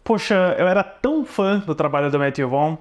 Poxa, eu era tão fã do trabalho do Matthew Vaughn.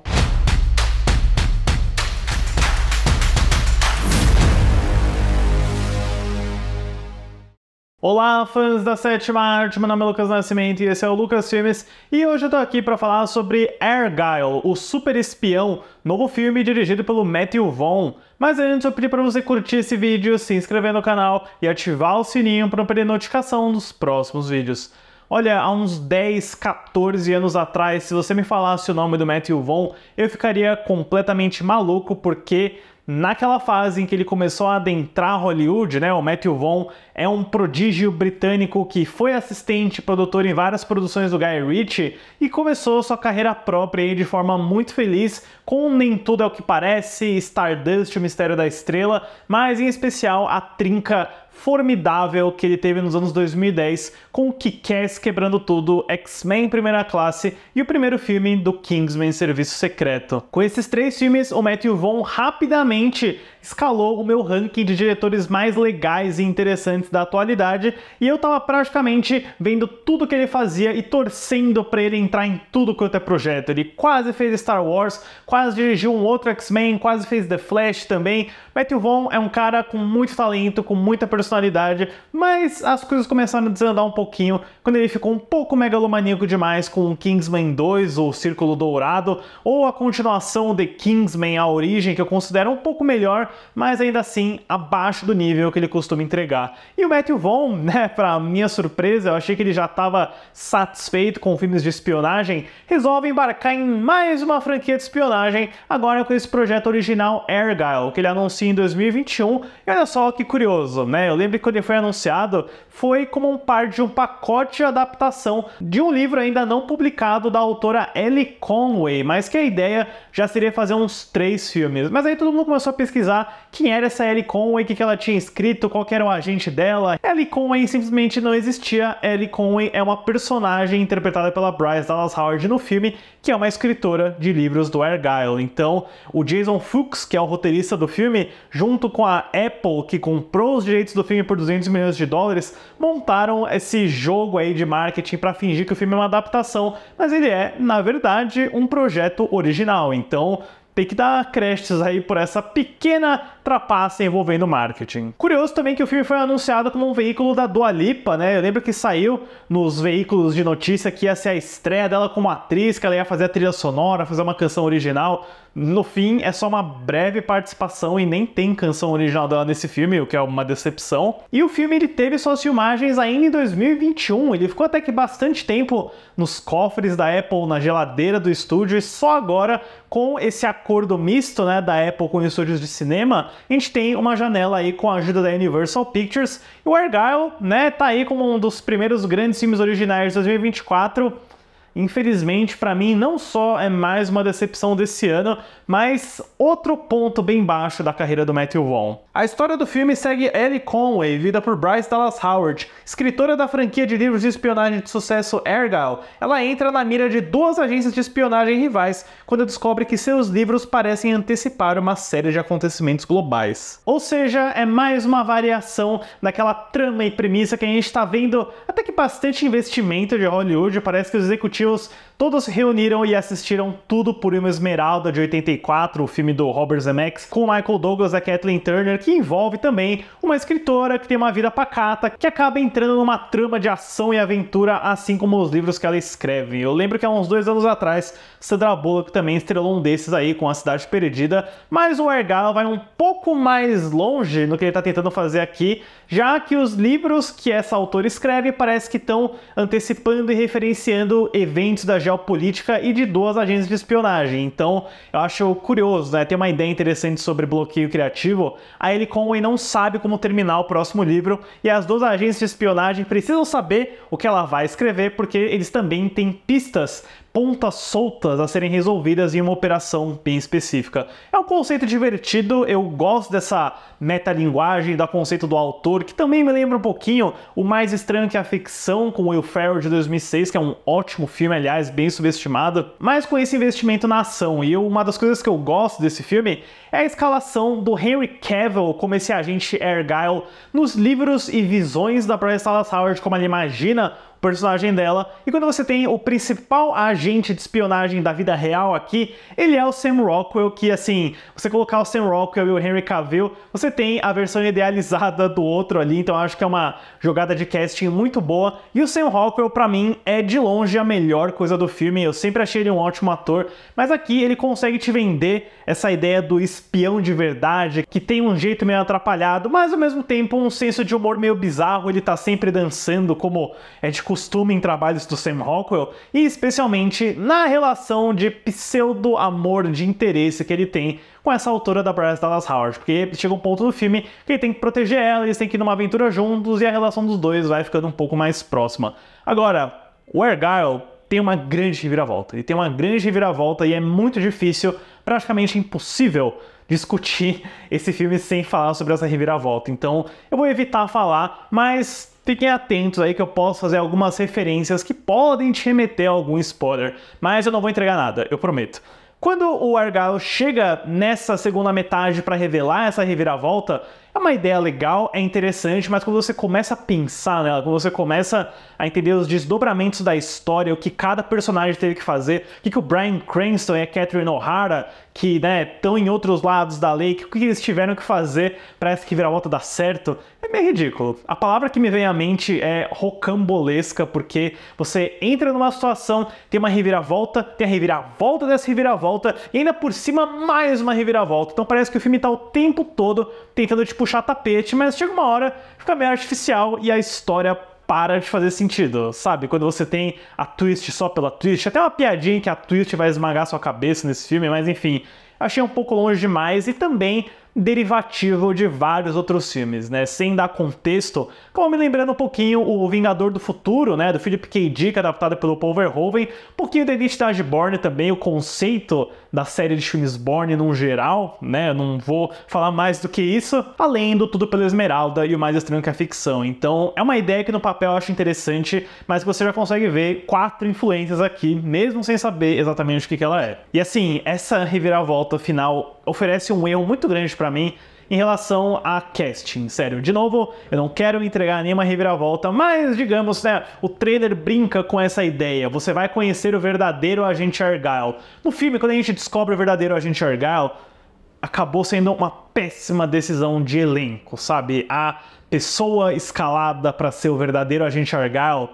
Olá, fãs da sétima arte, meu nome é Lucas Nascimento e esse é o Lucas Filmes, e hoje eu tô aqui para falar sobre Argylle, o super espião, novo filme dirigido pelo Matthew Vaughn. Mas antes eu pedi para você curtir esse vídeo, se inscrever no canal e ativar o sininho para não perder notificação dos próximos vídeos. Olha, há uns 10, 14 anos atrás, se você me falasse o nome do Matthew Vaughn, eu ficaria completamente maluco, porque naquela fase em que ele começou a adentrar Hollywood, né, o Matthew Vaughn é um prodígio britânico que foi assistente e produtor em várias produções do Guy Ritchie e começou sua carreira própria aí de forma muito feliz com Nem Tudo é o que Parece, Stardust, O Mistério da Estrela, mas em especial a trinca formidável que ele teve nos anos 2010 com o Kick-Ass Quebrando Tudo, X-Men Primeira Classe e o primeiro filme do Kingsman Serviço Secreto. Com esses três filmes, o Matthew Vaughn rapidamente escalou o meu ranking de diretores mais legais e interessantes da atualidade, e eu tava praticamente vendo tudo que ele fazia e torcendo para ele entrar em tudo quanto é projeto. Ele quase fez Star Wars, quase dirigiu um outro X-Men, quase fez The Flash também. Matthew Vaughn é um cara com muito talento, com muita personalidade, mas as coisas começaram a desandar um pouquinho quando ele ficou um pouco megalomaníaco demais com o Kingsman 2, o Círculo Dourado, ou a continuação de Kingsman, A Origem, que eu considero um pouco melhor, mas ainda assim abaixo do nível que ele costuma entregar. E o Matthew Vaughn, né, pra minha surpresa, eu achei que ele já estava satisfeito com filmes de espionagem, resolve embarcar em mais uma franquia de espionagem, agora com esse projeto original Argylle, que ele anuncia em 2021, e olha só que curioso, né, eu lembro que quando ele foi anunciado, foi como parte de um pacote de adaptação de um livro ainda não publicado da autora Ellie Conway, mas que a ideia já seria fazer uns 3 filmes. Mas aí todo mundo começou a pesquisar quem era essa Ellie Conway, o que ela tinha escrito, qual que era o agente dela. Ellie Conway simplesmente não existia. Ellie Conway é uma personagem interpretada pela Bryce Dallas Howard no filme, que é uma escritora de livros do Argylle. Então, o Jason Fuchs, que é o roteirista do filme, junto com a Apple, que comprou os direitos do filme por 200 milhões de dólares, montaram esse jogo aí de marketing para fingir que o filme é uma adaptação, mas ele é, na verdade, um projeto original. Então, tem que dar créditos aí por essa pequena trapaça envolvendo marketing. Curioso também que o filme foi anunciado como um veículo da Dua Lipa, né? Eu lembro que saiu nos veículos de notícia que ia ser a estreia dela como atriz, que ela ia fazer a trilha sonora, fazer uma canção original. No fim, é só uma breve participação e nem tem canção original dela nesse filme, o que é uma decepção. E o filme ele teve suas filmagens ainda em 2021, ele ficou até que bastante tempo nos cofres da Apple, na geladeira do estúdio, e só agora, com esse acordo misto, né, da Apple com estúdios de cinema, a gente tem uma janela aí com a ajuda da Universal Pictures, e o Argylle, né, tá aí como um dos primeiros grandes filmes originais de 2024, infelizmente, para mim, não só é mais uma decepção desse ano, mas outro ponto bem baixo da carreira do Matthew Vaughn. A história do filme segue Ellie Conway, vivida por Bryce Dallas Howard, escritora da franquia de livros de espionagem de sucesso Argylle. Ela entra na mira de 2 agências de espionagem rivais quando descobre que seus livros parecem antecipar uma série de acontecimentos globais. Ou seja, é mais uma variação daquela trama e premissa que a gente está vendo até que bastante investimento de Hollywood. Parece que os executivos todos se reuniram e assistiram Tudo por uma Esmeralda de 84, o filme do Robert Zemeckis, com Michael Douglas e a Kathleen Turner, que envolve também uma escritora que tem uma vida pacata, que acaba entrando numa trama de ação e aventura, assim como os livros que ela escreve. Eu lembro que há uns 2 anos atrás, Sandra Bullock também estrelou um desses aí com A Cidade Perdida, mas o Argylle vai um pouco mais longe no que ele está tentando fazer aqui, já que os livros que essa autora escreve parece que estão antecipando e referenciando eventos da geopolítica e de 2 agências de espionagem. Então, eu acho curioso, né? Tem uma ideia interessante sobre bloqueio criativo. A Ellie Conway não sabe como terminar o próximo livro e as 2 agências de espionagem precisam saber o que ela vai escrever, porque eles também têm pistas, pontas soltas a serem resolvidas em uma operação bem específica. É um conceito divertido, eu gosto dessa metalinguagem, do conceito do autor, que também me lembra um pouquinho O Mais Estranho que a Ficção, com Will Ferrell de 2006, que é um ótimo filme, aliás, bem subestimado, mas com esse investimento na ação. E uma das coisas que eu gosto desse filme é a escalação do Henry Cavill como esse agente Argylle nos livros e visões da Bryce Dallas Howard, como ela imagina personagem dela. E quando você tem o principal agente de espionagem da vida real aqui, ele é o Sam Rockwell, que assim, você colocar o Sam Rockwell e o Henry Cavill, você tem a versão idealizada do outro ali, então acho que é uma jogada de casting muito boa. E o Sam Rockwell, pra mim, é de longe a melhor coisa do filme, eu sempre achei ele um ótimo ator, mas aqui ele consegue te vender essa ideia do espião de verdade, que tem um jeito meio atrapalhado, mas ao mesmo tempo um senso de humor meio bizarro, ele tá sempre dançando, como é de costume em trabalhos do Sam Rockwell, e especialmente na relação de pseudo-amor de interesse que ele tem com essa autora da Bryce Dallas Howard, porque chega um ponto do filme que ele tem que proteger ela, eles têm que ir numa aventura juntos e a relação dos dois vai ficando um pouco mais próxima. Agora, o Argyle tem uma grande reviravolta, ele tem uma grande reviravolta e é muito difícil, praticamente impossível, discutir esse filme sem falar sobre essa reviravolta. Então eu vou evitar falar, mas fiquem atentos aí que eu posso fazer algumas referências que podem te remeter a algum spoiler, mas eu não vou entregar nada, eu prometo. Quando o Argyle chega nessa segunda metade para revelar essa reviravolta, é uma ideia legal, é interessante, mas quando você começa a pensar nela, quando você começa a entender os desdobramentos da história, o que cada personagem teve que fazer, o que o Bryan Cranston e a Catherine O'Hara, que estão em outros lados da lei, o que eles tiveram que fazer para essa reviravolta dar certo, é meio ridículo. A palavra que me vem à mente é rocambolesca, porque você entra numa situação, tem uma reviravolta, tem a reviravolta dessa reviravolta, e ainda por cima mais uma reviravolta. Então parece que o filme tá o tempo todo tentando te puxar tapete, mas chega uma hora, fica meio artificial e a história para de fazer sentido, sabe? Quando você tem a twist só pela twist, até uma piadinha que a twist vai esmagar sua cabeça nesse filme, mas enfim, achei um pouco longe demais e também derivativo de vários outros filmes, né? Sem dar contexto, como me lembrando um pouquinho o Vingador do Futuro, né? Do Philip K. Dick, adaptado pelo Paul Verhoeven, um pouquinho da Identidade Bourne também, o conceito da série de filmes Bourne num geral, né? Eu não vou falar mais do que isso, além do Tudo pela Esmeralda e O Mais Estranho que a Ficção. Então, é uma ideia que no papel eu acho interessante, mas você já consegue ver 4 influências aqui, mesmo sem saber exatamente o que ela é. E assim, essa reviravolta final oferece um erro muito grande pra mim em relação a casting, sério. De novo, eu não quero entregar nenhuma reviravolta, mas digamos, né, o trailer brinca com essa ideia. Você vai conhecer o verdadeiro agente Argyle. No filme, quando a gente descobre o verdadeiro agente Argyle, acabou sendo uma péssima decisão de elenco, sabe? A pessoa escalada para ser o verdadeiro agente Argyle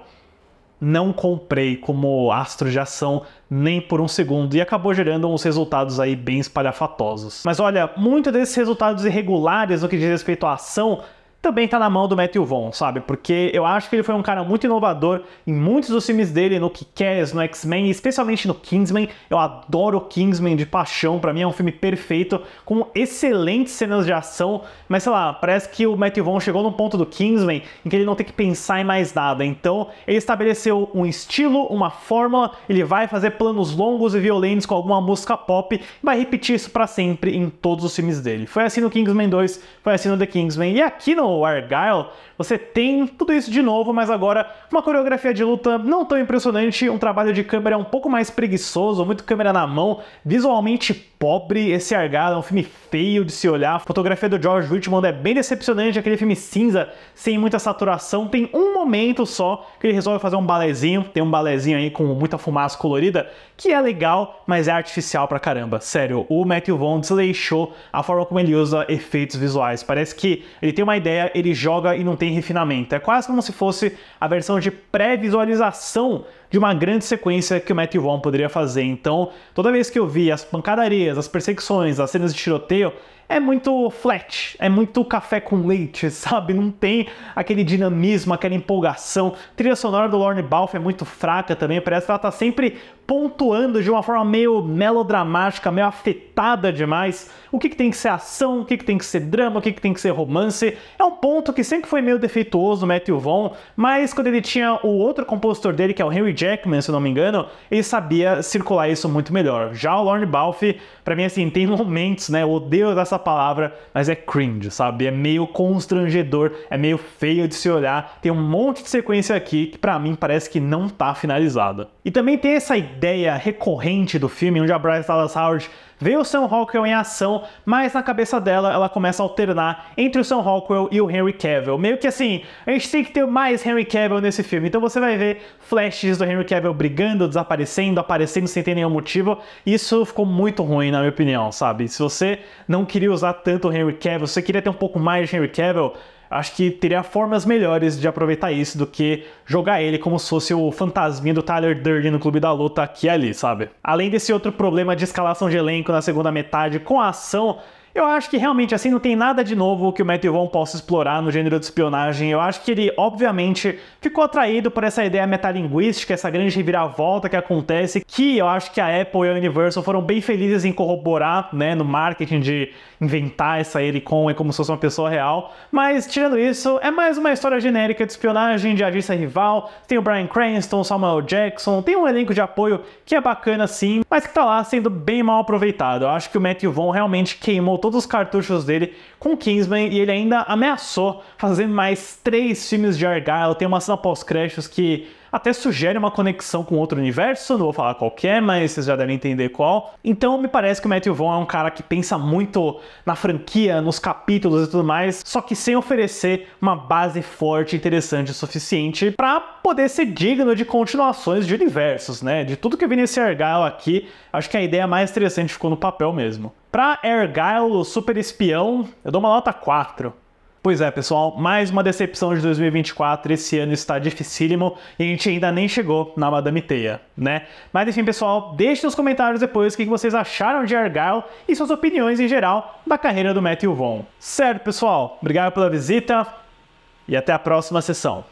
não comprei como astro de ação nem por um segundo e acabou gerando uns resultados aí bem espalhafatosos. Mas olha, muitos desses resultados irregulares no que diz respeito à ação também tá na mão do Matthew Vaughn, sabe? Porque eu acho que ele foi um cara muito inovador em muitos dos filmes dele, no Kick-Ass, no X-Men, e especialmente no Kingsman. Eu adoro o Kingsman de paixão, pra mim é um filme perfeito, com excelentes cenas de ação, mas sei lá, parece que o Matthew Vaughn chegou num ponto do Kingsman em que ele não tem que pensar em mais nada. Então, ele estabeleceu um estilo, uma fórmula, ele vai fazer planos longos e violentos com alguma música pop, e vai repetir isso pra sempre em todos os filmes dele. Foi assim no Kingsman 2, foi assim no The Kingsman, e aqui no Argyle, você tem tudo isso de novo, mas agora uma coreografia de luta não tão impressionante, um trabalho de câmera um pouco mais preguiçoso, muito câmera na mão, visualmente pobre. Esse Argyle é um filme feio de se olhar, a fotografia do George Richmond é bem decepcionante, aquele filme cinza, sem muita saturação. Tem um momento só que ele resolve fazer um balezinho, tem um balezinho aí com muita fumaça colorida, que é legal, mas é artificial pra caramba. Sério, o Matthew Vaughn desleixou a forma como ele usa efeitos visuais. Parece que ele tem uma ideia, ele joga e não tem refinamento. É quase como se fosse a versão de pré-visualização de uma grande sequência que o Matthew Vaughn poderia fazer. Então, toda vez que eu vi as pancadarias, as perseguições, as cenas de tiroteio, é muito flat, é muito café com leite, sabe? Não tem aquele dinamismo, aquela empolgação. A trilha sonora do Lorne Balfe é muito fraca também, parece que ela tá sempre pontuando de uma forma meio melodramática, meio afetada demais. O que tem que ser ação, o que tem que ser drama, o que tem que ser romance. É um ponto que sempre foi meio defeituoso no Matthew Vaughn, mas quando ele tinha o outro compositor dele, que é o Henry Jackman, se eu não me engano, ele sabia circular isso muito melhor. Já o Lorne Balfe, pra mim, assim, tem momentos, né? Eu odeio essa palavra, mas é cringe, sabe? É meio constrangedor, é meio feio de se olhar. Tem um monte de sequência aqui que pra mim parece que não tá finalizada. E também tem essa ideia recorrente do filme, onde a Bryce Dallas Howard vê o Sam Rockwell em ação, mas na cabeça dela ela começa a alternar entre o Sam Rockwell e o Henry Cavill. Meio que assim, a gente tem que ter mais Henry Cavill nesse filme. Então você vai ver flashes do Henry Cavill brigando, desaparecendo, aparecendo sem ter nenhum motivo. Isso ficou muito ruim, na minha opinião, sabe? Se você não queria usar tanto o Henry Cavill, se você queria ter um pouco mais de Henry Cavill, acho que teria formas melhores de aproveitar isso do que jogar ele como se fosse o fantasminha do Tyler Durden no Clube da Luta aqui e ali, sabe? Além desse outro problema de escalação de elenco na segunda metade com a ação, eu acho que realmente assim não tem nada de novo que o Matthew Vaughn possa explorar no gênero de espionagem. Eu acho que ele, obviamente, ficou atraído por essa ideia metalinguística, essa grande reviravolta que acontece, que eu acho que a Apple e a Universal foram bem felizes em corroborar, né, no marketing de inventar essa ele como se fosse uma pessoa real. Mas, tirando isso, é mais uma história genérica de espionagem, de agência rival. Tem o Bryan Cranston, Samuel Jackson, tem um elenco de apoio que é bacana sim, mas que tá lá sendo bem mal aproveitado. Eu acho que o Matthew Vaughn realmente queimou todos os cartuchos dele com Kingsman e ele ainda ameaçou fazer mais 3 filmes de Argylle. Tem uma cena pós-créditos que até sugere uma conexão com outro universo, não vou falar qual que é, mas vocês já devem entender qual. Então me parece que o Matthew Vaughn é um cara que pensa muito na franquia, nos capítulos e tudo mais, só que sem oferecer uma base forte, interessante o suficiente para poder ser digno de continuações de universos, né? De tudo que eu vi nesse Argylle aqui, acho que a ideia mais interessante ficou no papel mesmo. Pra Argylle, o super espião, eu dou uma nota 4. Pois é, pessoal, mais uma decepção de 2024, esse ano está dificílimo e a gente ainda nem chegou na Madame Teia, né? Mas enfim, pessoal, deixe nos comentários depois o que vocês acharam de Argylle e suas opiniões em geral da carreira do Matthew Vaughn. Certo, pessoal? Obrigado pela visita e até a próxima sessão.